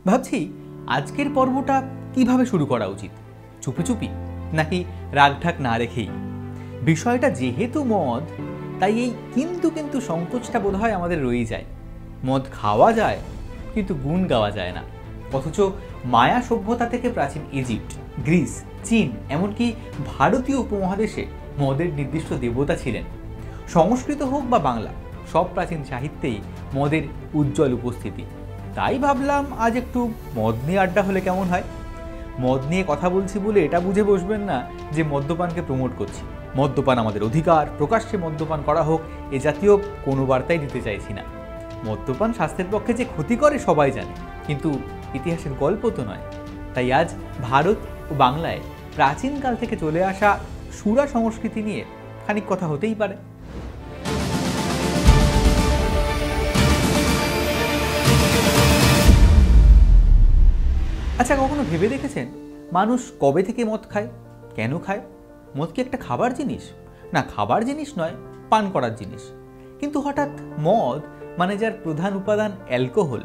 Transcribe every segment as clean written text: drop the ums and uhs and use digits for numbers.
ভাবছি আজকের পর্বটা কিভাবে শুরু করা উচিত, চুপি চুপি নাকি রাগঢাক না রেখেই। বিষয়টা যেহেতু মদ, তাই এই কিন্তু কিন্তু সংকোচটা বোধহয় আমাদের রয়েই যায়। মদ খাওয়া যায় কিন্তু গুণ গাওয়া যায় না। অথচ মায়া সভ্যতা থেকে প্রাচীন ইজিপ্ট, গ্রিস, চীন, এমনকি ভারতীয় উপমহাদেশে মদের নির্দিষ্ট দেবতা ছিলেন। সংস্কৃত হোক বা বাংলা, সব প্রাচীন সাহিত্যেই মদের উজ্জ্বল উপস্থিতি। তাই ভাবলাম আজ একটু মদ নিয়ে আড্ডা হলে কেমন হয়। মদ নিয়ে কথা বলছি বলে এটা বুঝে বসবেন না যে মদ্যপানকে প্রমোট করছি। মদ্যপান আমাদের অধিকার, প্রকাশ্যে মদ্যপান করা হোক, এ জাতীয় কোনো বার্তাই দিতে চাইছি না। মদ্যপান স্বাস্থ্যের পক্ষে যে ক্ষতি করে সবাই জানে, কিন্তু ইতিহাসের গল্প তো নয়। তাই আজ ভারত ও বাংলায় প্রাচীনকাল থেকে চলে আসা সুরা সংস্কৃতি নিয়ে খানিক কথা হতেই পারে। আচ্ছা, কখনো ভেবে দেখেছেন মানুষ কবে থেকে মদ খায়, কেন খায়? মদ কি একটা খাবার জিনিস? না, খাবার জিনিস নয়, পান করার জিনিস। কিন্তু হঠাৎ মদ মানে যার প্রধান উপাদান অ্যালকোহল,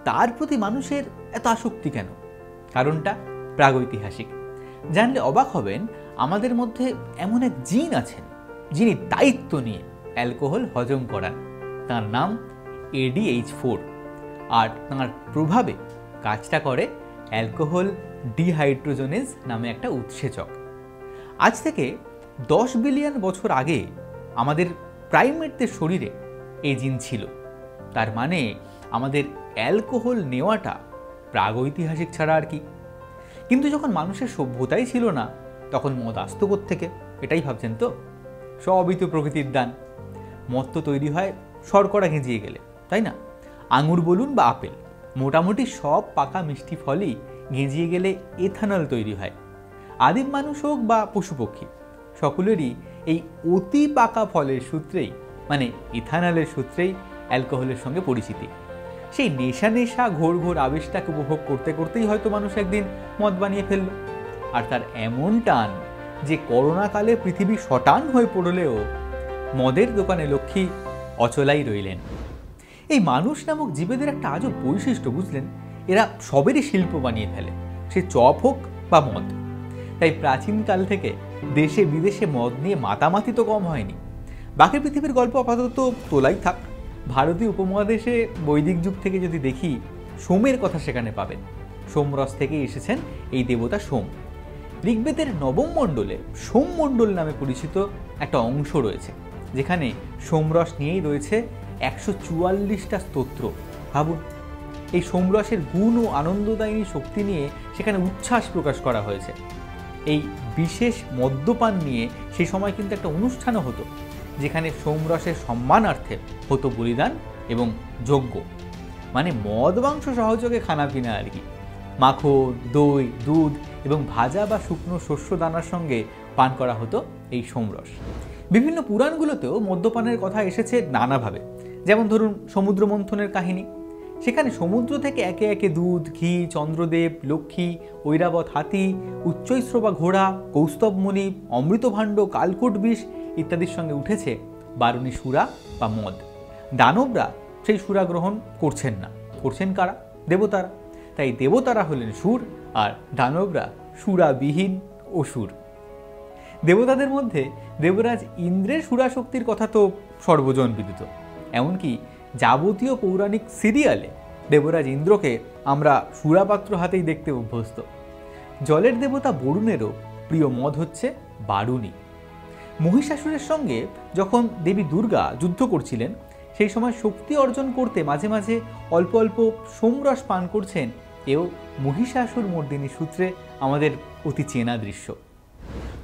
তার প্রতি মানুষের এত আসক্তি কেন? কারণটা প্রাগৈতিহাসিক। জানলে অবাক হবেন, আমাদের মধ্যে এমন এক জিন আছেন যিনি দায়িত্ব নিয়ে অ্যালকোহল হজম করান। তার নাম ADH4, আর তাঁর প্রভাবে কাজটা করে অ্যালকোহল ডিহাইড্রোজেনেজ নামে একটা উৎসেচক। আজ থেকে 10 বিলিয়ন বছর আগে আমাদের প্রাইমেটদের শরীরে এই জিন ছিল। তার মানে আমাদের অ্যালকোহল নেওয়াটা প্রাগৈতিহাসিক ছাড়া আর কি। কিন্তু যখন মানুষের সভ্যতাই ছিল না, তখন মদ আসতো কোত্থেকে? এটাই ভাবছেন তো? সবই তো প্রকৃতির দান। মদ তো তৈরি হয় শর্করা গেঁজিয়ে গেলে, তাই না? আঙুর বলুন বা আপেল, মোটামুটি সব পাকা মিষ্টি ফলই গেঁজিয়ে গেলে এথানল তৈরি হয়। আদিম মানুষ হোক বা পশু পক্ষী, সকলেরই এই অতি পাকা ফলের সূত্রেই, মানে ইথানলের সূত্রেই অ্যালকোহলের সঙ্গে পরিচিতি। সেই নেশা নেশা ঘোর ঘোর আবেশটাকে উপভোগ করতে করতেই হয়তো মানুষ একদিন মদ বানিয়ে ফেলল। আর তার এমন টান যে করোনাকালে পৃথিবী শটান হয়ে পড়লেও মদের দোকানে লক্ষ্মী অচলাই রইলেন। এই মানুষ নামক জীবেদের একটা আজব বৈশিষ্ট্য, বুঝলেন? এরা সবেরই শিল্প বানিয়ে ফেলে, সে চপ হোক বা মদ। তাই প্রাচীনকাল থেকে দেশে বিদেশে মদ নিয়ে মাতামাতি তো কম হয়নি। বাকি পৃথিবীর গল্প আপাতত তোলাই থাক। ভারতীয় উপমহাদেশে বৈদিক যুগ থেকে যদি দেখি, সোমের কথা সেখানে পাবেন। সোমরস থেকে এসেছেন এই দেবতা সোম। ঋগ্বেদের নবম মণ্ডলে সোম মণ্ডল নামে পরিচিত একটা অংশ রয়েছে, যেখানে সোমরস নিয়েই রয়েছে 144টা স্তোত্র। ভাবুন, এই সোমরসের গুণ ও আনন্দদায়িনী শক্তি নিয়ে সেখানে উচ্ছ্বাস প্রকাশ করা হয়েছে। এই বিশেষ মদ্যপান নিয়ে সেই সময় কিন্তু একটা অনুষ্ঠানও হতো, যেখানে সোমরসের সম্মানার্থে হতো বলিদান এবং যজ্ঞ। মানে মদ মাংস সহযোগে খানাপিনা আর কি। মাখন, দই, দুধ এবং ভাজা বা শুকনো শস্য দানার সঙ্গে পান করা হতো এই সোমরস। বিভিন্ন পুরাণগুলোতেও মদ্যপানের কথা এসেছে নানাভাবে। যেমন ধরুন সমুদ্র মন্থনের কাহিনী, সেখানে সমুদ্র থেকে একে একে দুধ, ঘি, চন্দ্রদেব, লক্ষ্মী, ঐরাবত হাতি, উচ্চৈশ্রবা ঘোড়া, কৌস্তবমণি, অমৃতভাণ্ড, কালকূট বিষ ইত্যাদির সঙ্গে উঠেছে বারুণী সুরা বা মদ। দানবরা সেই সুরা গ্রহণ করছেন না, করছেন কারা? দেবতারা। তাই দেবতারা হলেন সুর, আর দানবরা সুরাবিহীন অসুর। দেবতাদের মধ্যে দেবরাজ ইন্দ্রের সুরাশক্তির কথা তো সর্বজন বিদিত। এমনকি যাবতীয় পৌরাণিক সিরিয়ালে দেবরাজ ইন্দ্রকে আমরা সুরাপাত্র হাতেই দেখতে অভ্যস্ত। জলের দেবতা বরুণেরও প্রিয় মদ হচ্ছে বারুণী। মহিষাসুরের সঙ্গে যখন দেবী দুর্গা যুদ্ধ করছিলেন, সেই সময় শক্তি অর্জন করতে মাঝে মাঝে অল্প অল্প সোমরস পান করছেন, এও মহিষাসুর মর্দিনী সূত্রে আমাদের অতি চেনা দৃশ্য।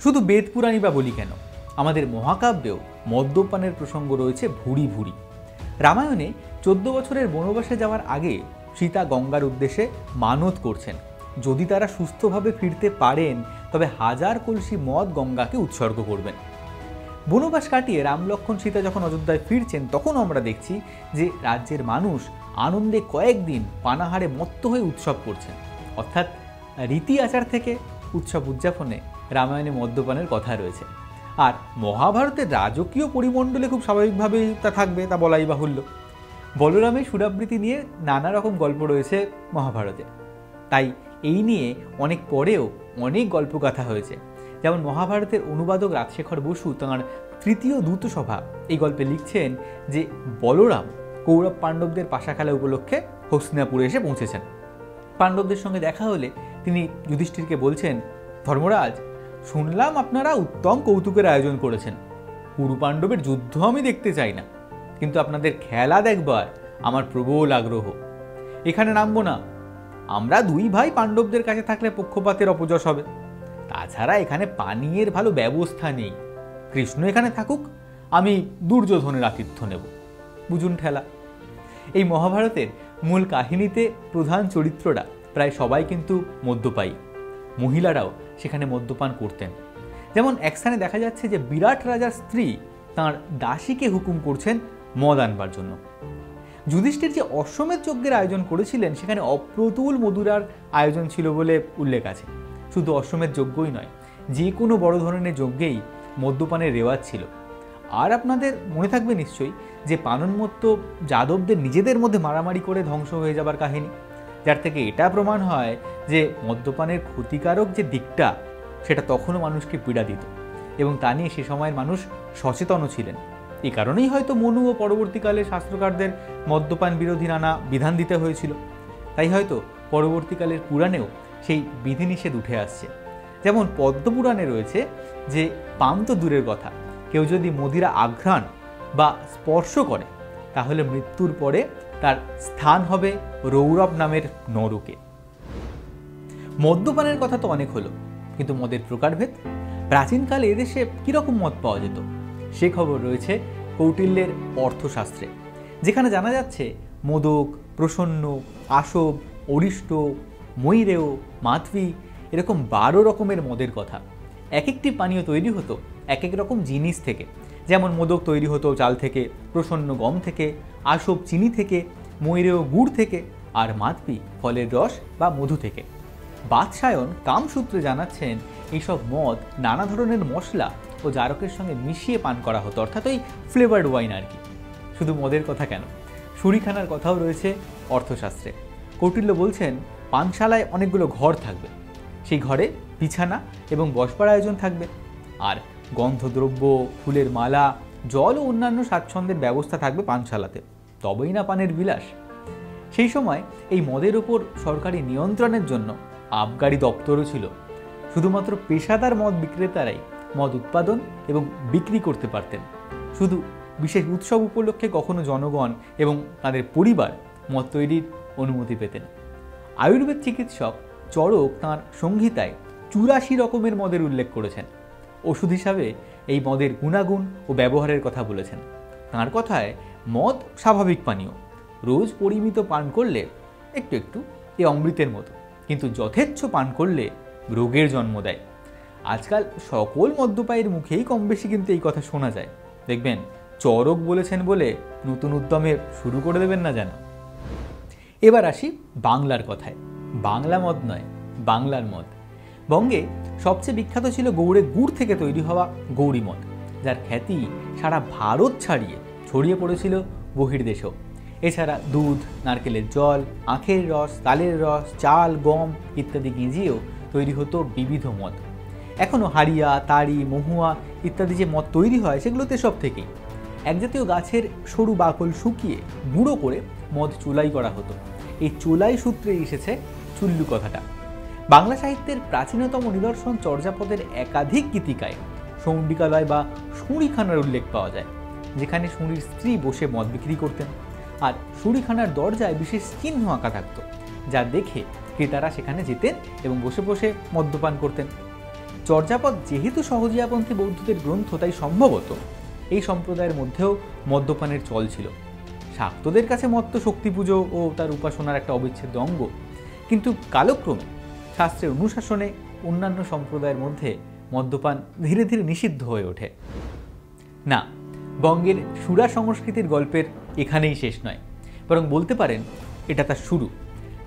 শুধু বেদ পুরাণই বা বলি কেন, আমাদের মহাকাব্যেও মদ্যপানের প্রসঙ্গ রয়েছে ভুরি ভুরি। রামায়ণে 14 বছরের বনবাসে যাওয়ার আগে সীতা গঙ্গার উদ্দেশ্যে মানত করছেন, যদি তারা সুস্থভাবে ফিরতে পারেন তবে 1000 কলসি মদ গঙ্গাকে উৎসর্গ করবেন। বনবাস কাটিয়ে রাম লক্ষ্মণ সীতা যখন অযোধ্যায় ফিরছেন, তখন আমরা দেখছি যে রাজ্যের মানুষ আনন্দে কয়েকদিন পানাহারে মত্ত হয়ে উৎসব করছেন। অর্থাৎ রীতি আচার থেকে উৎসব উদযাপনে রামায়ণে মদ্যপানের কথা রয়েছে। আর মহাভারতের রাজকীয় পরিমণ্ডলে খুব স্বাভাবিকভাবেই তা থাকবে, তা বলাই বাহুল্য। বলরামের সুরাবৃত্তি নিয়ে নানা রকম গল্প রয়েছে মহাভারতে। তাই এই নিয়ে অনেক পরেও অনেক গল্পগাথা হয়েছে। যেমন মহাভারতের অনুবাদক রাজশেখর বসু তাঁর তৃতীয় দূত সভা এই গল্পে লিখছেন যে বলরাম কৌরব পাণ্ডবদের পাশা খেলা উপলক্ষে হস্তিনাপুরে এসে পৌঁছেছেন। পাণ্ডবদের সঙ্গে দেখা হলে তিনি যুধিষ্ঠিরকে বলছেন, ধর্মরাজ, শুনলাম আপনারা উত্তম কৌতুকের আয়োজন করেছেন। কুরু পাণ্ডবের যুদ্ধ আমি দেখতে চাই না, কিন্তু আপনাদের খেলা দেখবার আমার প্রবল আগ্রহ। এখানে নামবো না, আমরা দুই ভাই পাণ্ডবদের কাছে থাকলে পক্ষপাতের অপযশ হবে। তাছাড়া এখানে পানীয়ের ভালো ব্যবস্থা নেই। কৃষ্ণ এখানে থাকুক, আমি দুর্যোধনের আতিথ্য নেব। বুঝুন ঠেলা। এই মহাভারতের মূল কাহিনীতে প্রধান চরিত্ররা প্রায় সবাই কিন্তু মদ্যপায়ী। মহিলারাও সেখানে মদ্যপান করতেন। যেমন এক স্থানে দেখা যাচ্ছে যে বিরাট রাজার স্ত্রী তাঁর দাসীকে হুকুম করছেন মদ আনবার জন্য। যুধিষ্ঠির যে অশ্বমেধ যজ্ঞের আয়োজন করেছিলেন সেখানে অপ্রতুল মধুরার আয়োজন ছিল বলে উল্লেখ আছে। শুধু অশ্বমেধ যজ্ঞই নয়, যে কোনো বড় ধরনের যজ্ঞেই মদ্যপানের রেওয়াজ ছিল। আর আপনাদের মনে থাকবে নিশ্চয়ই যে পানন্মত্ত যাদবদের নিজেদের মধ্যে মারামারি করে ধ্বংস হয়ে যাবার কাহিনী, যার থেকে এটা প্রমাণ হয় যে মদ্যপানের ক্ষতিকারক যে দিকটা সেটা তখনও মানুষকে পীড়া দিত, এবং তা নিয়ে সে সময়ের মানুষ সচেতনও ছিলেন। এই কারণেই হয়তো মনু ও পরবর্তীকালে শাস্ত্রকারদের মদ্যপান বিরোধী নানা বিধান দিতে হয়েছিল। তাই হয়তো পরবর্তীকালের পুরাণেও সেই বিধিনিষেধ উঠে আসছে। যেমন পদ্মপুরাণে রয়েছে যে পান তো দূরের কথা, কেউ যদি মদিরা আঘ্রাণ বা স্পর্শ করে তাহলে মৃত্যুর পরে তার স্থান হবে রৌরব নামের নরকে। মদ্যপানের কথা তো অনেক হলো, কিন্তু মদের প্রকারভেদ। প্রাচীনকালে এদেশে কীরকম মদ পাওয়া যেত সে খবর রয়েছে কৌটিল্যের অর্থশাস্ত্রে, যেখানে জানা যাচ্ছে মোদক, প্রসন্ন, আসব, অরিষ্ট, ময়ূরেয়, মাধবী এরকম 12 রকমের মদের কথা। এক একটি পানীয় তৈরি হতো এক এক রকম জিনিস থেকে। যেমন মোদক তৈরি হতো চাল থেকে, প্রসন্ন গম থেকে, আসব চিনি থেকে, ময়ূরেয় গুড় থেকে, আর মাধবী ফলের রস বা মধু থেকে। বাদশায়ন কামসূত্রে জানাচ্ছেন এইসব মদ নানা ধরনের মশলা ও জারকের সঙ্গে মিশিয়ে পান করা হতো, অর্থাৎ ওই ফ্লেভার্ড ওয়াইন আর কি। শুধু মদের কথা কেন, শুঁড়িখানার কথাও রয়েছে অর্থশাস্ত্রে। কৌটিল্য বলছেন পানশালায় অনেকগুলো ঘর থাকবে, সেই ঘরে বিছানা এবং বসবার আয়োজন থাকবে, আর গন্ধদ্রব্য, ফুলের মালা, জল ও অন্যান্য স্বাচ্ছন্দ্যের ব্যবস্থা থাকবে পানশালাতে, তবেই না পানের বিলাস। সেই সময় এই মদের ওপর সরকারি নিয়ন্ত্রণের জন্য আবগারি দপ্তরও ছিল। শুধুমাত্র পেশাদার মদ বিক্রেতারাই মদ উৎপাদন এবং বিক্রি করতে পারতেন। শুধু বিশেষ উৎসব উপলক্ষে কখনো জনগণ এবং তাদের পরিবার মদ তৈরির অনুমতি পেতেন। আয়ুর্বেদ চিকিৎসক চরক তাঁর সংহিতায় 84 রকমের মদের উল্লেখ করেছেন। ওষুধ হিসাবে এই মদের গুণাগুণ ও ব্যবহারের কথা বলেছেন। তাঁর কথায় মদ স্বাভাবিক পানীয়, রোজ পরিমিত পান করলে একটু একটু এ অমৃতের মতো, কিন্তু যথেচ্ছ পান করলে রোগের জন্ম দেয়। আজকাল সকল মদ্যপায়ীর মুখেই কম বেশি কিন্তু এই কথা শোনা যায়। দেখবেন চরক বলেছেন বলে নতুন উদ্যমে শুরু করে দেবেন না যেন। এবার আসি বাংলার কথায়। বাংলা মদ নয়, বাংলার মদ। বঙ্গে সবচেয়ে বিখ্যাত ছিল গৌড়ে গুড় থেকে তৈরি হওয়া গৌরী মদ, যার খ্যাতি সারা ভারত ছাড়িয়ে ছড়িয়ে পড়েছিল বহির্দেশেও। এছাড়া দুধ, নারকেলের জল, আখের রস, তালের রস, চাল, গম ইত্যাদি গেঁজিয়েও তৈরি হতো বিবিধ মদ। এখনও হাড়িয়া, তাড়ি, মহুয়া ইত্যাদি যে মদ তৈরি হয় সেগুলোতে সব থেকেই এক জাতীয় গাছের সরু বাকল শুকিয়ে গুঁড়ো করে মদ চুলাই করা হতো। এই চুলাই সূত্রে এসেছে চুল্লু কথাটা। বাংলা সাহিত্যের প্রাচীনতম নিদর্শন চর্যাপদের একাধিক গীতিকায় সৌন্ডিকালয় বা শুঁড়িখানার উল্লেখ পাওয়া যায়, যেখানে শুঁড়ির স্ত্রী বসে মদ বিক্রি করতেন, আর শুঁড়িখানার দরজায় বিশেষ চিহ্ন আঁকা থাকত, যা দেখে ক্রেতারা সেখানে যেতেন এবং বসে বসে মদ্যপান করতেন। চর্যাপদ যেহেতু সহজিয়াপন্থী বৌদ্ধদের গ্রন্থ, তাই সম্ভবত এই সম্প্রদায়ের মধ্যেও মদ্যপানের চল ছিল। শাক্তদের কাছে মদ তো শক্তি পুজো ও তার উপাসনার একটা অবিচ্ছেদ্য অঙ্গ, কিন্তু কালক্রমে শাস্ত্রের অনুশাসনে অন্যান্য সম্প্রদায়ের মধ্যে মদ্যপান ধীরে ধীরে নিষিদ্ধ হয়ে ওঠে। না, বঙ্গের সুরা সংস্কৃতির গল্পের এখানেই শেষ নয়, বরং বলতে পারেন এটা তার শুরু।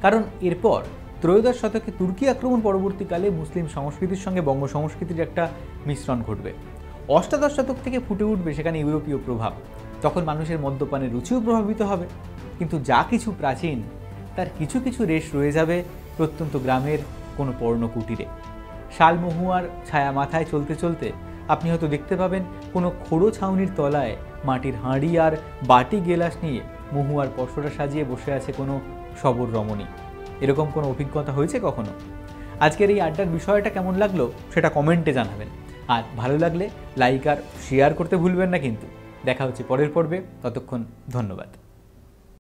কারণ এরপর ত্রয়োদশ শতকে তুর্কি আক্রমণ পরবর্তীকালে মুসলিম সংস্কৃতির সঙ্গে বঙ্গ সংস্কৃতির একটা মিশ্রণ ঘটবে। অষ্টাদশ শতক থেকে ফুটে উঠবে সেখানে ইউরোপীয় প্রভাব। তখন মানুষের মদ্যপানের রুচিও প্রভাবিত হবে। কিন্তু যা কিছু প্রাচীন তার কিছু কিছু রেশ রয়ে যাবে প্রত্যন্ত গ্রামের কোনো পর্ণকুটিরে। শালমহুয়ার ছায়া মাথায় চলতে চলতে আপনি হয়তো দেখতে পাবেন কোনো খোড়ো ছাউনির তলায় মাটির হাঁড়ি আর বাটি গেলাস নিয়ে মহুয়ার পসরা সাজিয়ে বসে আছে কোনো সবর রমণী। এরকম কোনো অভিজ্ঞতা হয়েছে কখনো? আজকের এই আড্ডার বিষয়টা কেমন লাগলো সেটা কমেন্টে জানাবেন, আর ভালো লাগলে লাইক আর শেয়ার করতে ভুলবেন না কিন্তু। দেখা হচ্ছে পরের পর্বে, ততক্ষণ ধন্যবাদ।